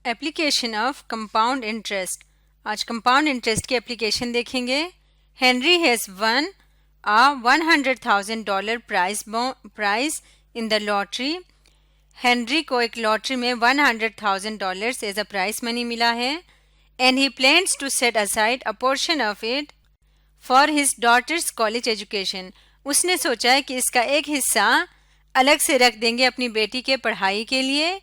Application of compound interest. आज compound interest की application देखेंगे। Henry has won a $100,000 prize in the lottery. Henry को एक lottery में $100,000 एज अ प्राइज मनी मिला है and he plans to set aside a portion of it for his daughter's college education. उसने सोचा है कि इसका एक हिस्सा अलग से रख देंगे अपनी बेटी के पढ़ाई के लिए।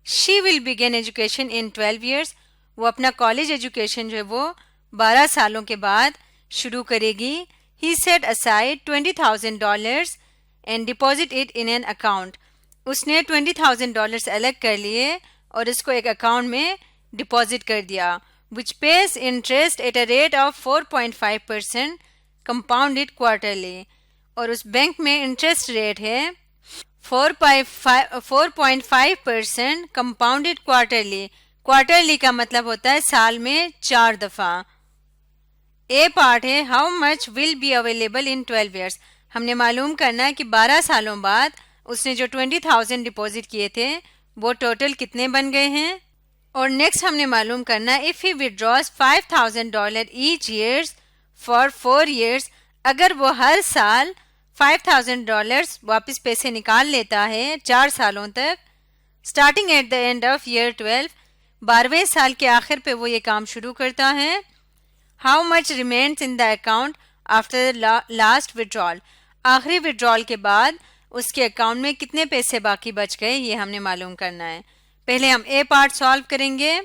She will begin education in 12 years। वो अपना कॉलेज एजुकेशन जो है वो 12 सालों के बाद शुरू करेगी। He set aside $20,000 and deposit it in an account. उसने $20,000 अलग कर लिए और इसको एक अकाउंट में डिपॉजिट कर दिया। Which pays interest at a rate of 4.5% compounded quarterly. और उस बैंक में इंटरेस्ट रेट है 4.5% कंपाउंडेड क्वार्टरली। क्वार्टरली का मतलब होता है साल में 4 दफा। ए पार्ट है how much will be available in 12 years। हमने मालूम करना है कि 12 सालों बाद उसने जो 20,000 डिपॉजिट किए थे वो टोटल कितने बन गए हैं। और नेक्स्ट हमने मालूम करना है if he withdraws $5,000 each years for 4 years। अगर वो हर साल $5,000 वापस पैसे निकाल लेता है 4 सालों तक, starting at the end of year 12, 12वें साल के आखिर पे वो ये काम शुरू करता है। How much remains in the account after last withdrawal. आखिरी विड्रॉल के बाद उसके अकाउंट में कितने पैसे बाकी बच गए ये हमने मालूम करना है। पहले हम ए पार्ट सॉल्व करेंगे।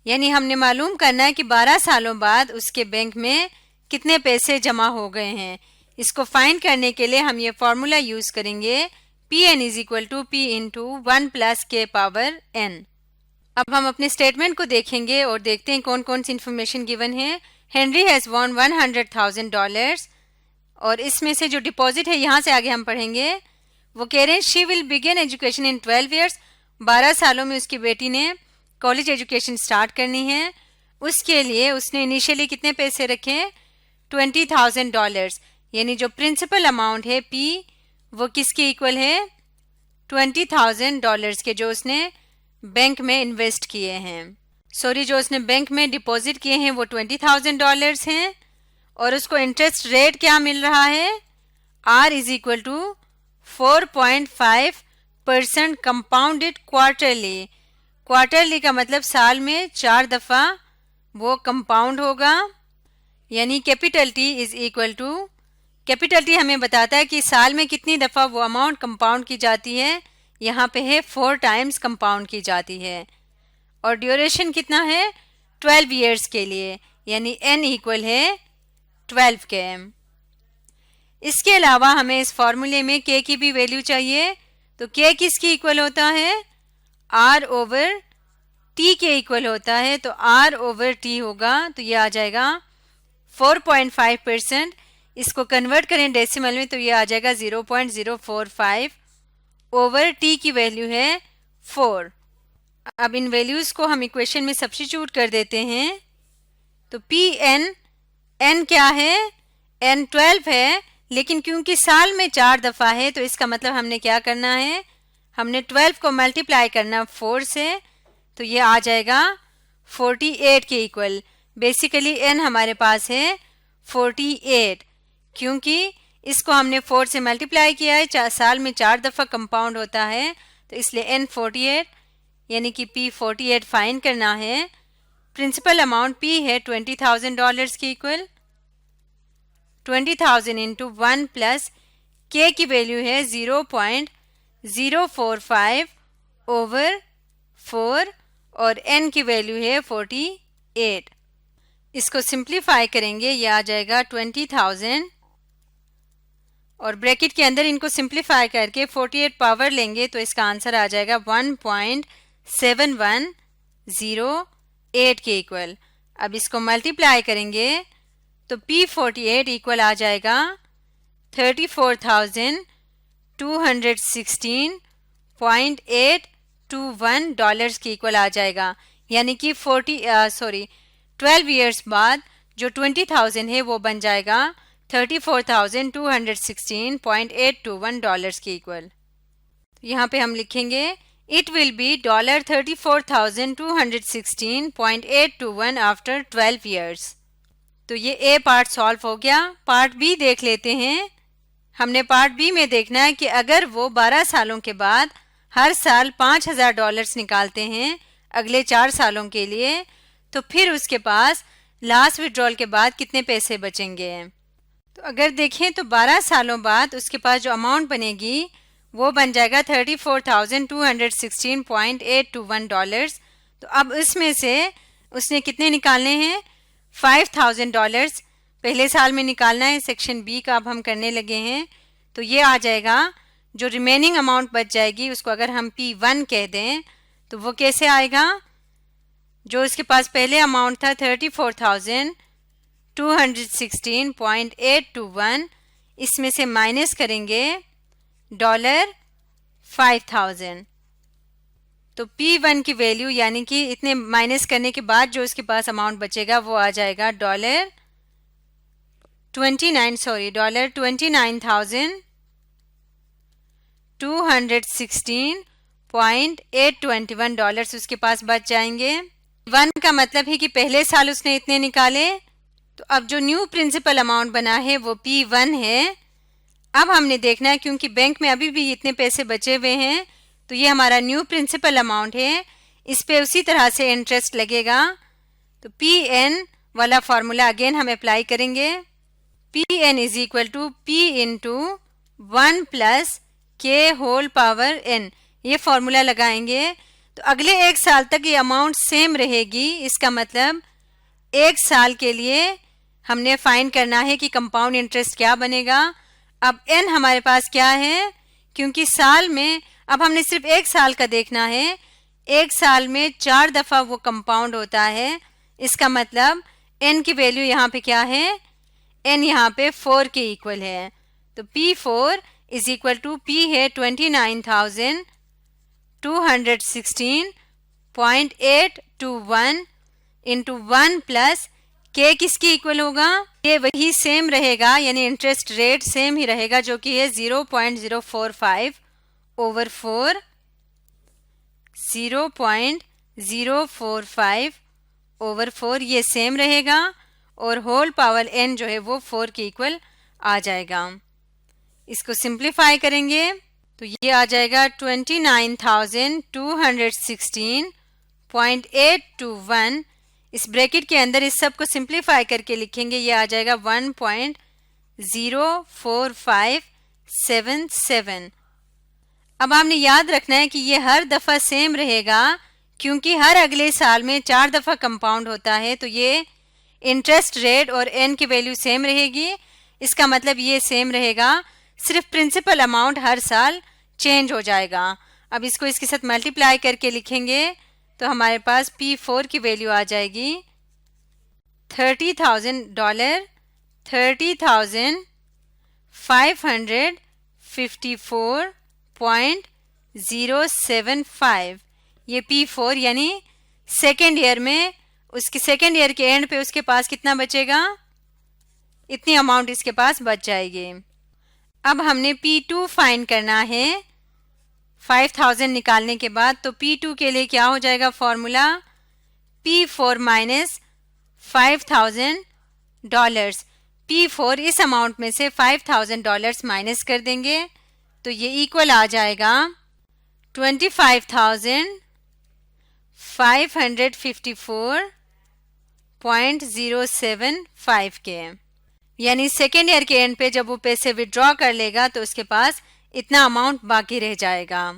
यानी हमने मालूम करना है कि 12 सालों बाद उसके बैंक में कितने पैसे जमा हो गए हैं। इसको फाइंड करने के लिए हम ये फॉर्मूला यूज करेंगे Pn is equal to P into 1 plus K power n। अब हम अपने स्टेटमेंट को देखेंगे और देखते हैं कौन कौन सी इंफॉर्मेशन गिवन है। हेनरी हैज़ वॉन $100,000 और इसमें से जो डिपॉजिट है यहाँ से आगे हम पढ़ेंगे। वो कह रहे हैं she will begin education in 12 years। 12 सालों में उसकी बेटी ने कॉलेज एजुकेशन स्टार्ट करनी है। उसके लिए उसने इनिशियली कितने पैसे रखे, $20,000। यानी जो प्रिंसिपल अमाउंट है P वो किसके इक्वल है, $20,000 के जो उसने बैंक में इन्वेस्ट किए हैं। जो उसने बैंक में डिपॉजिट किए हैं वो $20,000 हैं और उसको इंटरेस्ट रेट क्या मिल रहा है, R is equal to 4.5% compounded quarterly. Quarterly का मतलब साल में 4 दफा वो कंपाउंड होगा। यानी capital T is equal to, capital T हमें बताता है कि साल में कितनी दफ़ा वो अमाउंट कंपाउंड की जाती है। यहाँ पे है 4 times कंपाउंड की जाती है। और ड्यूरेशन कितना है, 12 years के लिए। यानी n इक्वल है 12 के। इसके अलावा हमें इस फॉर्मूले में k की भी वैल्यू चाहिए। तो k किसकी इक्वल होता है, r ओवर t के इक्वल होता है। तो r ओवर t होगा तो ये आ जाएगा 4.5%। इसको कन्वर्ट करें डेसिमल में तो ये आ जाएगा 0.045 ओवर t की वैल्यू है 4। अब इन वैल्यूज़ को हम इक्वेशन में सब्स्टिट्यूट कर देते हैं। तो n क्या है, n 12 है, लेकिन क्योंकि साल में 4 दफ़ा है तो इसका मतलब हमने क्या करना है, हमने 12 को मल्टीप्लाई करना 4 से। तो ये आ जाएगा 48 के इक्वल। बेसिकली n हमारे पास है 48, क्योंकि इसको हमने 4 से मल्टीप्लाई किया है। साल में 4 दफ़ा कंपाउंड होता है तो इसलिए n 48 यानी कि P 48 फाइंड करना है। प्रिंसिपल अमाउंट P है $20,000 के इक्वल। 20,000 इंटू 1 प्लस K की वैल्यू है 0.045 ओवर 4 और n की वैल्यू है 48। इसको सिंप्लीफाई करेंगे, ये आ जाएगा 20,000 और ब्रैकेट के अंदर इनको सिंप्लीफाई करके 48 पावर लेंगे तो इसका आंसर आ जाएगा 1.7108 के इक्वल। अब इसको मल्टीप्लाई करेंगे तो P48 इक्वल आ जाएगा $34,216.821 के इक्वल आ जाएगा। यानी कि 12 years बाद जो 20,000 है वो बन जाएगा $34,216.821 के इक्वल। यहाँ पे हम लिखेंगे it will be $34,216.821 after 12 years. तो ये ए पार्ट सॉल्व हो गया. पार्ट बी देख लेते हैं. हमने पार्ट बी में देखना है कि अगर वो 12 सालों के बाद हर साल $5,000 निकालते हैं अगले 4 सालों के लिए, तो फिर उसके पास लास्ट विड्रॉल के बाद कितने पैसे बचेंगे. तो अगर देखें तो 12 सालों बाद उसके पास जो अमाउंट बनेगी वो बन जाएगा $34,216.821. तो अब इसमें से उसने कितने निकालने हैं, $5,000 पहले साल में निकालना है. सेक्शन बी का अब हम करने लगे हैं. तो ये आ जाएगा, जो रिमेनिंग अमाउंट बच जाएगी उसको अगर हम P1 कह दें तो वो कैसे आएगा. जो उसके पास पहले अमाउंट था 34,216.821, इसमें से माइनस करेंगे $5,000. तो P1 की वैल्यू यानी कि इतने माइनस करने के बाद जो उसके पास अमाउंट बचेगा वो आ जाएगा $29,216.821 उसके पास बच जाएंगे. 1 का मतलब है कि पहले साल उसने इतने निकाले. तो अब जो न्यू प्रिंसिपल अमाउंट बना है वो P1 है. अब हमने देखना है क्योंकि बैंक में अभी भी इतने पैसे बचे हुए हैं, तो ये हमारा न्यू प्रिंसिपल अमाउंट है. इस पे उसी तरह से इंटरेस्ट लगेगा. तो Pn वाला फॉर्मूला अगेन हम अप्लाई करेंगे. Pn is equal to P into 1 plus K whole power n. ये फॉर्मूला लगाएंगे तो अगले 1 साल तक ये अमाउंट सेम रहेगी. इसका मतलब 1 साल के लिए हमने फाइंड करना है कि कंपाउंड इंटरेस्ट क्या बनेगा. अब n हमारे पास क्या है, क्योंकि साल में अब हमने सिर्फ 1 साल का देखना है. 1 साल में 4 दफ़ा वो कंपाउंड होता है. इसका मतलब n की वैल्यू यहाँ पे क्या है, n यहाँ पे 4 के इक्वल है. तो P4 is equal to P है 29,216.821 इंटू 1 प्लस K किसकी इक्वल होगा, ये वही सेम रहेगा यानी इंटरेस्ट रेट सेम ही रहेगा जो कि है 0.045 ओवर 4. 0.045 ओवर 4 ये सेम रहेगा और होल पावर n जो है वो 4 के इक्वल आ जाएगा. इसको सिंप्लीफाई करेंगे तो ये आ जाएगा 29,216.821. इस ब्रैकेट के अंदर इस सब को सिंप्लीफाई करके लिखेंगे, ये आ जाएगा 1.04577. अब हमने याद रखना है कि ये हर दफ़ा सेम रहेगा क्योंकि हर अगले साल में 4 दफ़ा कंपाउंड होता है. तो ये इंटरेस्ट रेट और n की वैल्यू सेम रहेगी. इसका मतलब ये सेम रहेगा, सिर्फ प्रिंसिपल अमाउंट हर साल चेंज हो जाएगा. अब इसको इसके साथ मल्टीप्लाई करके लिखेंगे तो हमारे पास P4 की वैल्यू आ जाएगी $30,000 $30,554.075. ये P4 यानी सेकेंड ईयर में उसके सेकेंड ईयर के एंड पे उसके पास कितना बचेगा, इतनी अमाउंट इसके पास बच जाएगी. अब हमने P2 फाइंड करना है 5,000 निकालने के बाद. तो P2 के लिए क्या हो जाएगा फॉर्मूला, P4 माइनस $5,000. P4 इस अमाउंट में से $5,000 माइनस कर देंगे तो ये इक्वल आ जाएगा 25,554.075 के. यानी सेकेंड ईयर के एंड पे जब वो पैसे विड्रॉ कर लेगा तो उसके पास इतना अमाउंट बाकी रह जाएगा.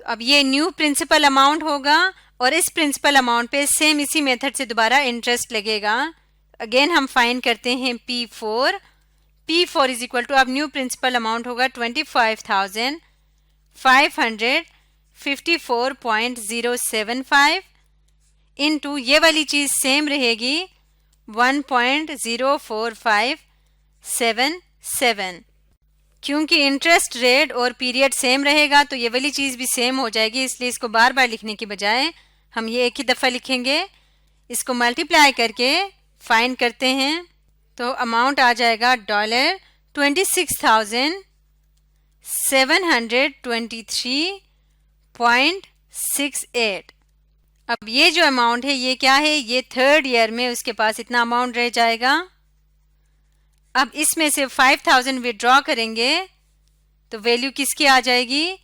तो अब ये न्यू प्रिंसिपल अमाउंट होगा और इस प्रिंसिपल अमाउंट पे सेम इसी मेथड से दोबारा इंटरेस्ट लगेगा. अगेन हम फाइंड करते हैं P4. P4 is equal to अब न्यू प्रिंसिपल अमाउंट होगा 25,554.075 इंटू ये वाली चीज़ सेम रहेगी 1.04577. क्योंकि इंटरेस्ट रेट और पीरियड सेम रहेगा तो ये वाली चीज़ भी सेम हो जाएगी, इसलिए इसको बार बार लिखने की बजाय हम ये एक ही दफ़ा लिखेंगे. इसको मल्टीप्लाई करके फाइंड करते हैं तो अमाउंट आ जाएगा $26,723.075. 4.68। अब ये जो अमाउंट है ये क्या है, ये थर्ड ईयर में उसके पास इतना अमाउंट रह जाएगा। अब इसमें से 5,000 विड्रॉ करेंगे तो वैल्यू किसकी आ जाएगी,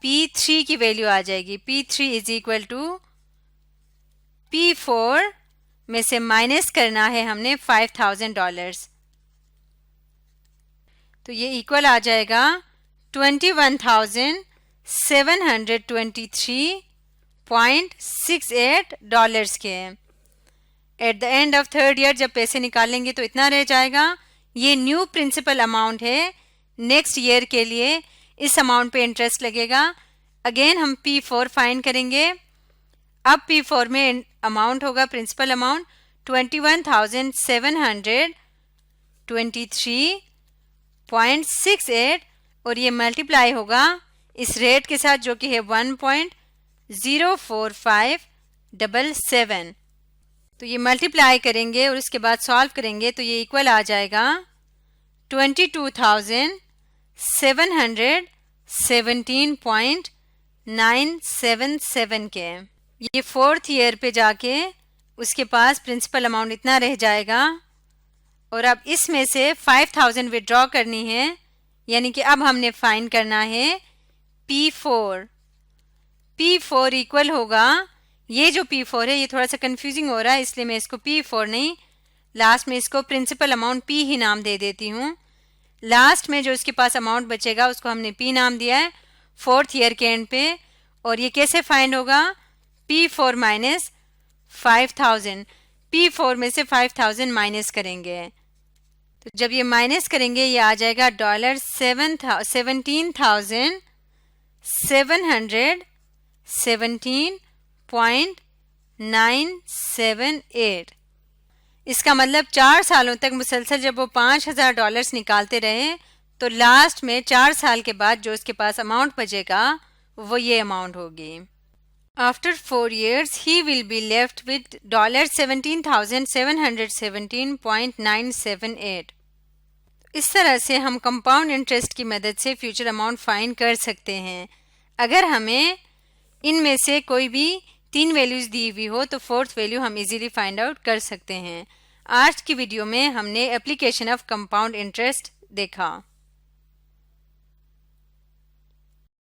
P3 की वैल्यू आ जाएगी। P3 is equal to P4 में से माइनस करना है हमने $5,000, तो ये इक्वल आ जाएगा $21,723.68 के। At the end of third year जब पैसे निकालेंगे तो इतना रह जाएगा। ये न्यू प्रिंसिपल अमाउंट है, नेक्स्ट ईयर के लिए इस अमाउंट पे इंटरेस्ट लगेगा। अगेन हम P4 फाइंड करेंगे। अब P4 में अमाउंट होगा प्रिंसिपल अमाउंट 21,723.68 और ये मल्टीप्लाई होगा इस रेट के साथ जो कि है 1.04577। तो ये मल्टीप्लाई करेंगे और उसके बाद सॉल्व करेंगे तो ये इक्वल आ जाएगा 22,717.977 के। ये फोर्थ ईयर पे जाके उसके पास प्रिंसिपल अमाउंट इतना रह जाएगा और अब इसमें से 5,000 विड्रॉ करनी है, यानी कि अब हमने फाइंड करना है P4। P4 इक्वल होगा, ये जो P4 है ये थोड़ा सा कंफ्यूजिंग हो रहा है इसलिए मैं इसको P4 नहीं, लास्ट में इसको प्रिंसिपल अमाउंट P ही नाम दे देती हूँ। लास्ट में जो इसके पास अमाउंट बचेगा उसको हमने P नाम दिया है फोर्थ ईयर के एंड पे। और ये कैसे फाइंड होगा, P4 माइनस 5,000। P4 में से 5,000 माइनस करेंगे तो जब ये माइनस करेंगे ये आ जाएगा $17,717.978। इसका मतलब 4 सालों तक मुसलसल जब वो $5,000 निकालते रहे तो लास्ट में 4 साल के बाद जो उसके पास अमाउंट बचेगा वो ये अमाउंट होगी। After 4 years, he will be left with $17,717.978। इस तरह से हम कंपाउंड इंटरेस्ट की मदद से फ्यूचर अमाउंट फाइंड कर सकते हैं। अगर हमें इनमें से कोई भी 3 वैल्यूज दी हुई हो तो फोर्थ वैल्यू हम इजीली फाइंड आउट कर सकते हैं। आज की वीडियो में हमने एप्लीकेशन ऑफ कंपाउंड इंटरेस्ट देखा।